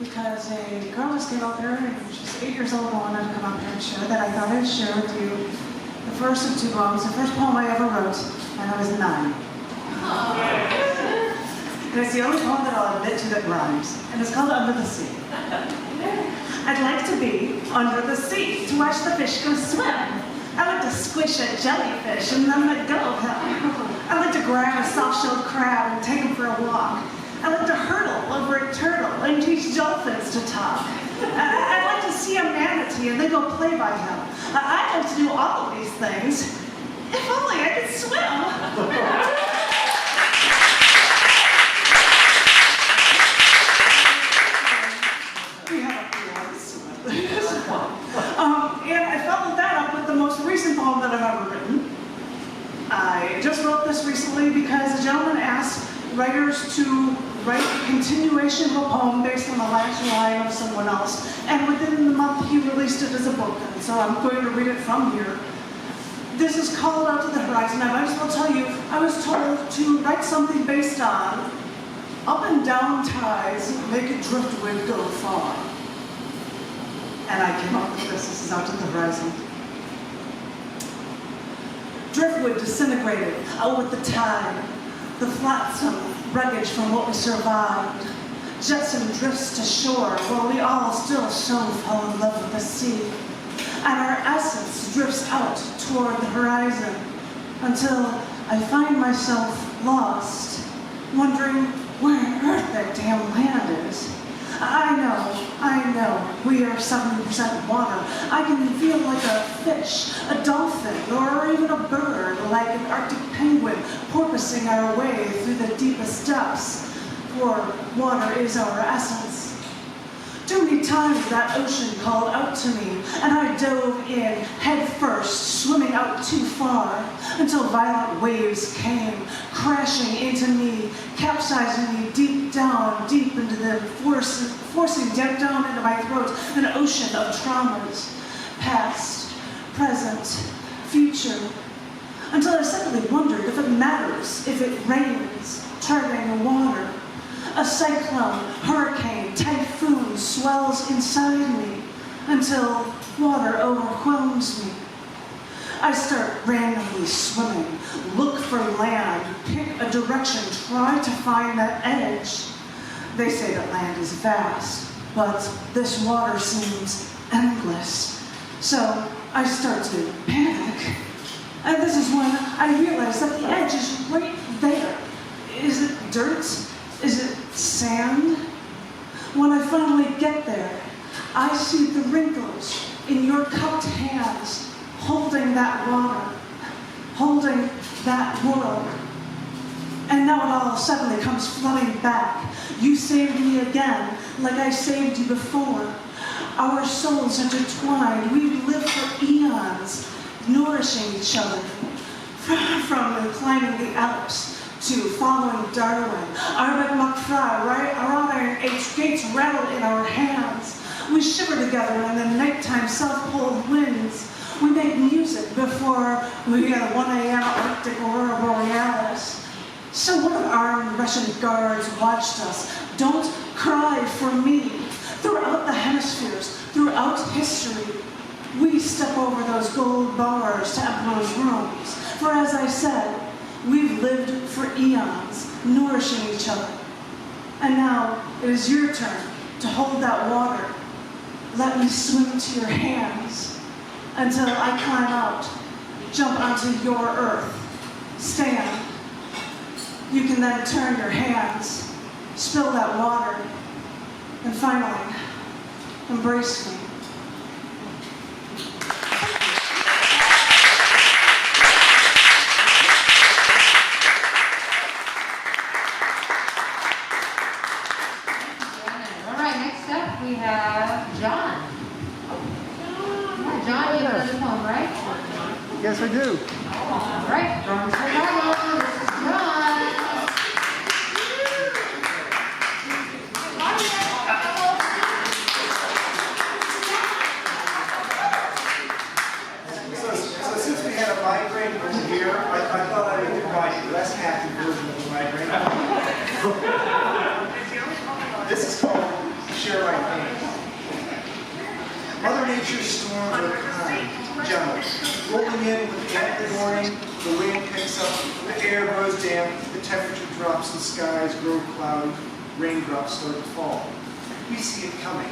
because a girl just came out there, and she's 8 years old and wanted to come up here and share that. I thought I'd share with you the first of 2 poems, the first poem I ever wrote when I was 9. And it's the only poem that I'll admit to that rhymes, and it's called Under the Sea. I'd like to be under the sea to watch the fish go swim. I like to squish a jellyfish and then let go of him. I like to grab a soft-shelled crab and take him for a walk. I like to hurdle over a turtle and teach dolphins to talk. I'd like to see a manatee and then go play by him. I'd like to do all of these things if only I could swim. And I followed that up with the most recent poem that I've ever written. I just wrote this recently because a gentleman asked writers to write a continuation of a poem based on the last line of someone else. And within the month, he released it as a book. And so I'm going to read it from here. This is called Out to the Horizon. I might as well tell you, I was told to write something based on up and down tides make a driftwood go far. And I came up with this. This is Out to the Horizon. Driftwood disintegrated out with the tide. The flotsam wreckage from what we survived. Jetsam drifts to shore while we all still so fall in love with the sea. And our essence drifts out toward the horizon until I find myself lost, wondering where on earth that damn land is. I know, we are 70% water. I can feel like a fish, a dolphin, or even a bird, like an Arctic penguin, porpoising our way through the deepest depths, for water is our essence. Too many times that ocean called out to me, and I dove in head first, swimming out too far, until violent waves came, crashing into me, capsizing me deep down, deep into them, forcing dead down into my throat an ocean of traumas, past, present, future, until I suddenly wondered if it matters if it rains, turbine water. A cyclone, hurricane, typhoon swells inside me until water overwhelms me. I start randomly swimming, look for land, pick a direction, try to find that edge. They say that land is vast, but this water seems endless. So I start to panic. And this is when I realize that the edge is right there. Is it dirt? Is it sand? When I finally get there, I see the wrinkles in your cupped hands, holding that water, holding that world. And now it all suddenly comes flooding back. You saved me again, like I saved you before. Our souls intertwined. We've lived for eons, nourishing each other. From climbing the Alps to following Darwin. Our Red Muck Fry, right? Our iron H gates rattled in our hands. We shiver together in the nighttime south-pole winds. We make music before we get a 1 a.m. Arctic aurora borealis. So what if armed Russian guards watched us? Don't cry for me. Throughout the hemispheres, throughout history, we step over those gold bars to Emperor's rooms. For as I said, we've lived for eons, nourishing each other. And now it is your turn to hold that water. Let me swim to your hands until I climb out, jump onto your earth, stand. You can then turn your hands, spill that water, and finally, embrace me. We have John. Yeah, John, you have another poem, right? Yes, I do. All right, drums for Chicago. This is John. So since we had a migraine over here, I thought I would provide a less happy version of the migraine. This is called Share My Nature's storms are kind, gentle, rolling in with ample warning. The wind picks up, the air grows damp, the temperature drops, the skies grow cloudy, raindrops start to fall. We see it coming.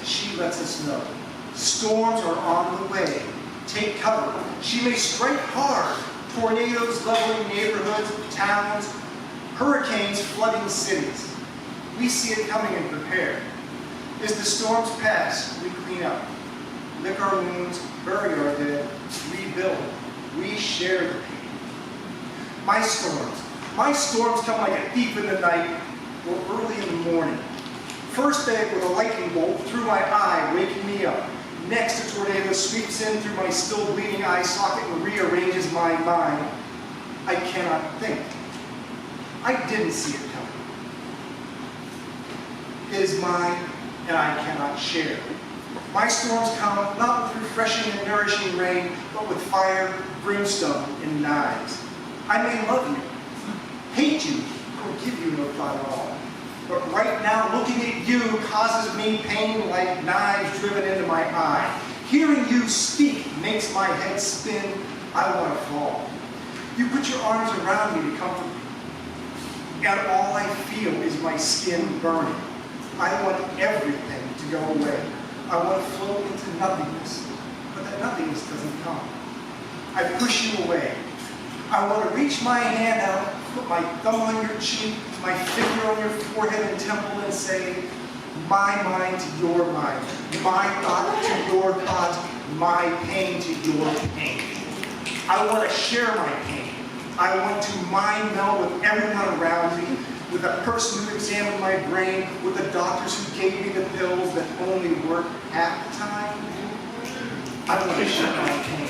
She lets us know. Storms are on the way. Take cover. She may strike hard. Tornadoes leveling neighborhoods, towns, hurricanes flooding cities. We see it coming and prepare. As the storms pass, we clean up, lick our wounds, bury our dead, rebuild. We share the pain. My storms come like a thief in the night or early in the morning. First they with a lightning bolt through my eye, waking me up. Next, a tornado sweeps in through my still bleeding eye socket and rearranges my mind. I cannot think. I didn't see it coming. It is mine, and I cannot share. My storms come not with refreshing and nourishing rain, but with fire, brimstone, and knives. I may love you, hate you, or give you no thought at all. But right now, looking at you causes me pain like knives driven into my eye. Hearing you speak makes my head spin. I want to fall. You put your arms around me to comfort me. And all I feel is my skin burning. I want everything to go away. I want to float into nothingness. But that nothingness doesn't come. I push you away. I want to reach my hand out, put my thumb on your cheek, my finger on your forehead and temple, and say, my mind to your mind, my thought to your thought, my pain to your pain. I want to share my pain. I want to mind meld with everyone around me, with the person who examined my brain, with the doctors who gave me the pills that only work half the time. I want to share my pain.